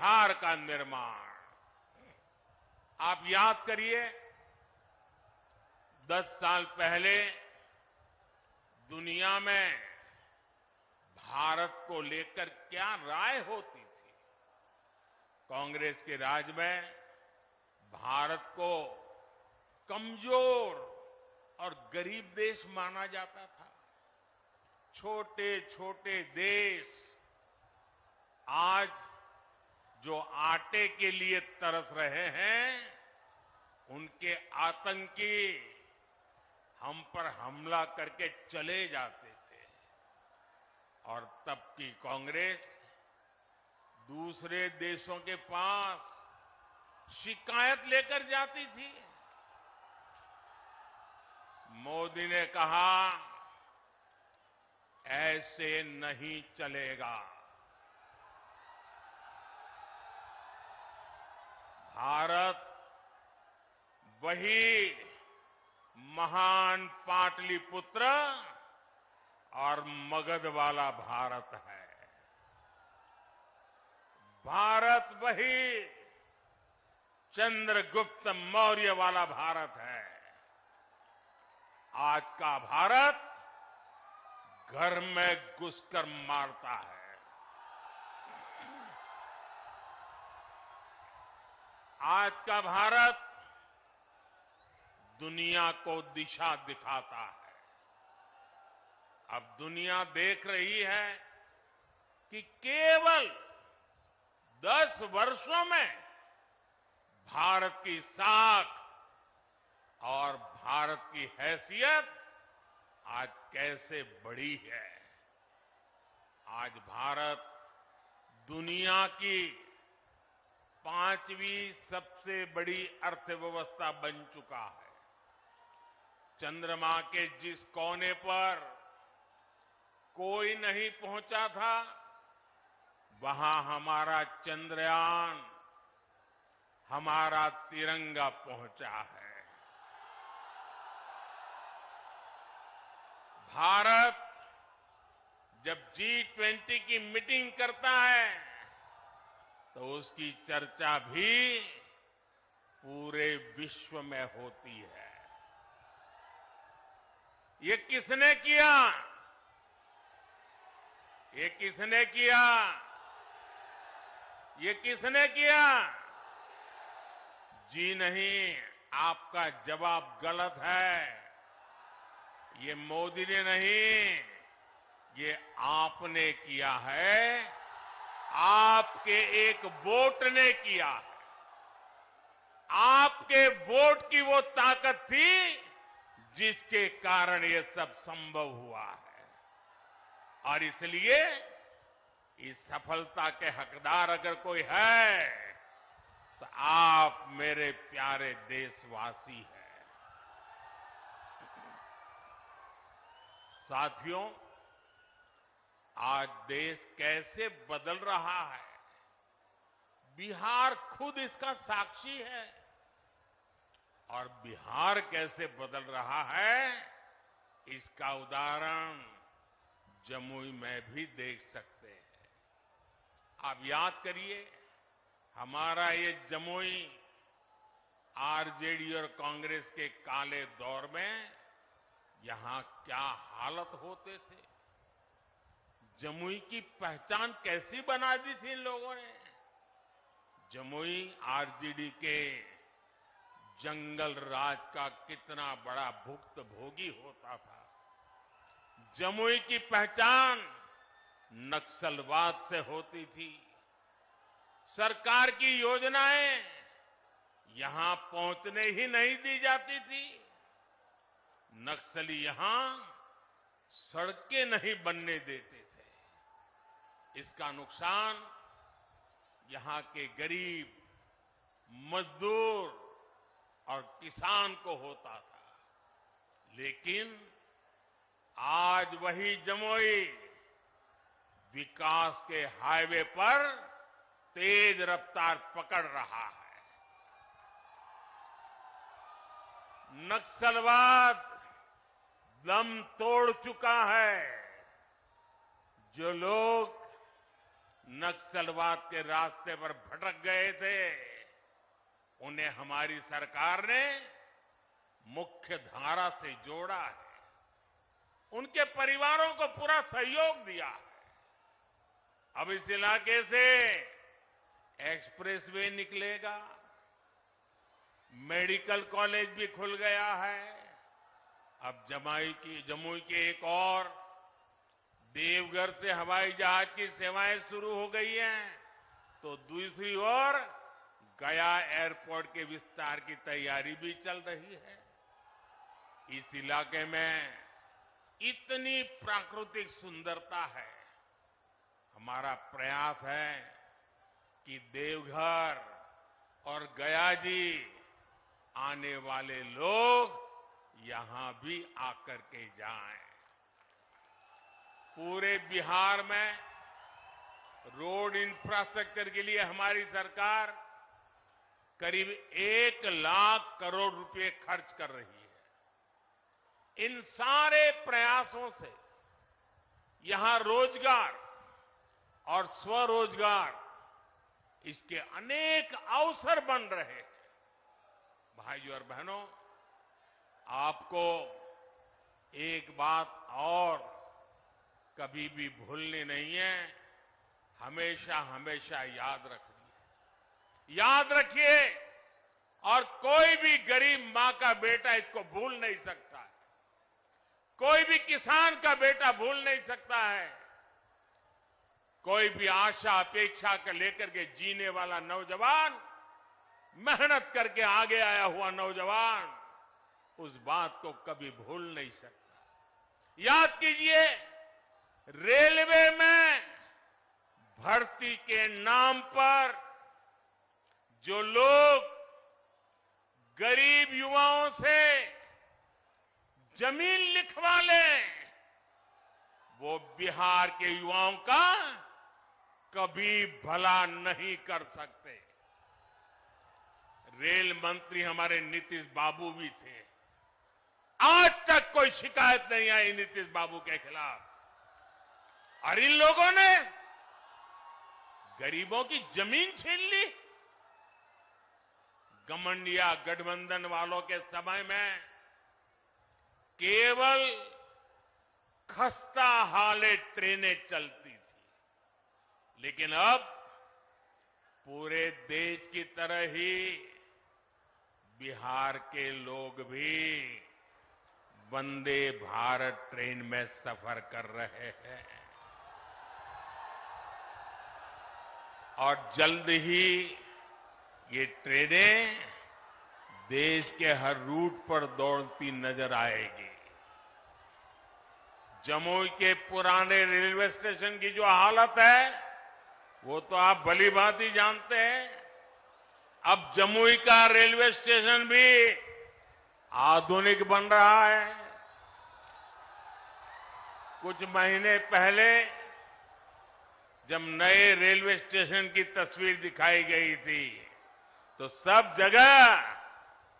बिहार का निर्माण। आप याद करिए, 10 साल पहले दुनिया में भारत को लेकर क्या राय होती थी। कांग्रेस के राज में भारत को कमजोर और गरीब देश माना जाता था। छोटे छोटे देश आज जो आटे के लिए तरस रहे हैं, उनके आतंकी हम पर हमला करके चले जाते थे। और तब की कांग्रेस दूसरे देशों के पास शिकायत लेकर जाती थी। मोदी ने कहा, ऐसे नहीं चलेगा। भारत वही महान पाटलिपुत्र और मगध वाला भारत है। भारत वही चंद्रगुप्त मौर्य वाला भारत है। आज का भारत घर में घुसकर मारता है। आज का भारत दुनिया को दिशा दिखाता है। अब दुनिया देख रही है कि केवल 10 वर्षों में भारत की साख और भारत की हैसियत आज कैसे बढ़ी है। आज भारत दुनिया की 5वीं सबसे बड़ी अर्थव्यवस्था बन चुका है। चंद्रमा के जिस कोने पर कोई नहीं पहुंचा था, वहां हमारा चंद्रयान, हमारा तिरंगा पहुंचा है। भारत जब G20 की मीटिंग करता है तो उसकी चर्चा भी पूरे विश्व में होती है। ये किसने किया? ये किसने किया? ये किसने किया? जी नहीं, आपका जवाब गलत है। ये मोदी ने नहीं, ये आपने किया है। आपके एक वोट ने किया है। आपके वोट की वो ताकत थी जिसके कारण ये सब संभव हुआ है। और इसलिए इस सफलता के हकदार अगर कोई है तो आप मेरे प्यारे देशवासी हैं। साथियों, आज देश कैसे बदल रहा है, बिहार खुद इसका साक्षी है। और बिहार कैसे बदल रहा है, इसका उदाहरण जमुई में भी देख सकते हैं। आप याद करिए, हमारा ये जमुई आरजेडी और कांग्रेस के काले दौर में यहां क्या हालत होते थे। जमुई की पहचान कैसी बना दी थी इन लोगों ने। जमुई आरजेडी के जंगल राज का कितना बड़ा भुक्तभोगी होता था। जमुई की पहचान नक्सलवाद से होती थी। सरकार की योजनाएं यहां पहुंचने ही नहीं दी जाती थी। नक्सली यहां सड़कें नहीं बनने देते थे। इसका नुकसान यहां के गरीब, मजदूर और किसान को होता था। लेकिन आज वही जमुई विकास के हाईवे पर तेज रफ्तार पकड़ रहा है। नक्सलवाद दम तोड़ चुका है। जो लोग नक्सलवाद के रास्ते पर भटक गए थे, उन्हें हमारी सरकार ने मुख्य धारा से जोड़ा है। उनके परिवारों को पूरा सहयोग दिया है। अब इस इलाके से एक्सप्रेसवे निकलेगा, मेडिकल कॉलेज भी खुल गया है। अब जमुई के एक और देवघर से हवाई जहाज की सेवाएं शुरू हो गई हैं, तो दूसरी ओर गया एयरपोर्ट के विस्तार की तैयारी भी चल रही है। इस इलाके में इतनी प्राकृतिक सुंदरता है। हमारा प्रयास है कि देवघर और गया जी आने वाले लोग यहां भी आकर के जाएं। पूरे बिहार में रोड इंफ्रास्ट्रक्चर के लिए हमारी सरकार करीब 1 लाख करोड़ रुपए खर्च कर रही है। इन सारे प्रयासों से यहां रोजगार और स्वरोजगार इसके अनेक अवसर बन रहे हैं। भाइयों और बहनों, आपको एक बात और कभी भी भूलनी नहीं है, हमेशा हमेशा याद रखनी है। याद रखिए, और कोई भी गरीब मां का बेटा इसको भूल नहीं सकता है। कोई भी किसान का बेटा भूल नहीं सकता है। कोई भी आशा अपेक्षा के लेकर के जीने वाला नौजवान, मेहनत करके आगे आया हुआ नौजवान उस बात को कभी भूल नहीं सकता। याद कीजिए, रेलवे में भर्ती के नाम पर जो लोग गरीब युवाओं से जमीन लिखवा लें, वो बिहार के युवाओं का कभी भला नहीं कर सकते। रेल मंत्री हमारे नीतीश बाबू भी थे। आज तक कोई शिकायत नहीं आई नीतीश बाबू के खिलाफ। और इन लोगों ने गरीबों की जमीन छीन ली। गठबंधन गठबंधन वालों के समय में केवल खस्ता हाले ट्रेनें चलती थी, लेकिन अब पूरे देश की तरह ही बिहार के लोग भी वंदे भारत ट्रेन में सफर कर रहे हैं। और जल्द ही ये ट्रेनें देश के हर रूट पर दौड़ती नजर आएगी। जमुई के पुराने रेलवे स्टेशन की जो हालत है, वो तो आप भली भांति जानते हैं। अब जमुई का रेलवे स्टेशन भी आधुनिक बन रहा है। कुछ महीने पहले जब नए रेलवे स्टेशन की तस्वीर दिखाई गई थी, तो सब जगह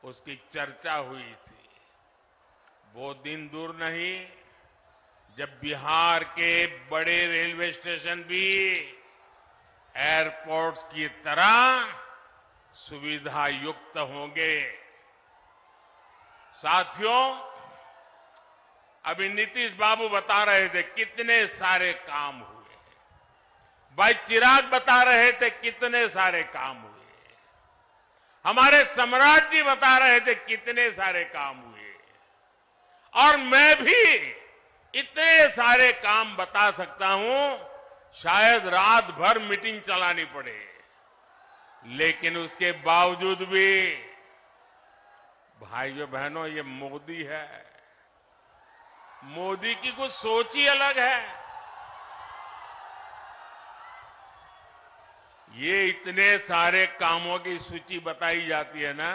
उसकी चर्चा हुई थी। वो दिन दूर नहीं जब बिहार के बड़े रेलवे स्टेशन भी एयरपोर्ट्स की तरह सुविधा युक्त होंगे। साथियों, अभी नीतीश बाबू बता रहे थे कितने सारे काम हुए। भाई चिराग बता रहे थे कितने सारे काम हुए। हमारे सम्राट जी बता रहे थे कितने सारे काम हुए। और मैं भी इतने सारे काम बता सकता हूं, शायद रात भर मीटिंग चलानी पड़े, लेकिन उसके बावजूद भी भाइयों बहनों, ये मोदी है। मोदी की कुछ सोच ही अलग है। ये इतने सारे कामों की सूची बताई जाती है ना,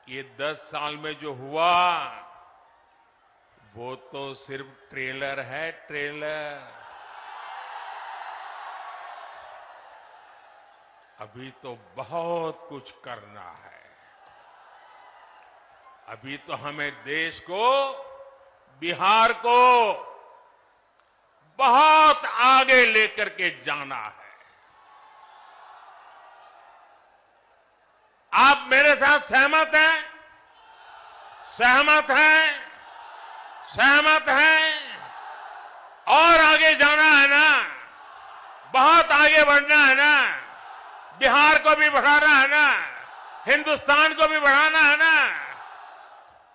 ये 10 साल में जो हुआ वो तो सिर्फ ट्रेलर है, ट्रेलर। अभी तो बहुत कुछ करना है। अभी तो हमें देश को, बिहार को बहुत आगे लेकर के जाना है। आप मेरे साथ सहमत हैं? सहमत हैं? सहमत हैं? और आगे जाना है ना? बहुत आगे बढ़ना है ना? बिहार को भी बढ़ाना है ना? हिंदुस्तान को भी बढ़ाना है ना?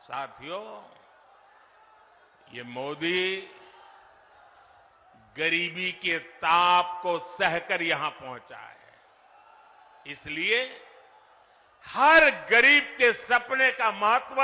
साथियों, ये मोदी गरीबी के ताप को सहकर यहां पहुंचा है। इसलिए हर गरीब के सपने का महत्व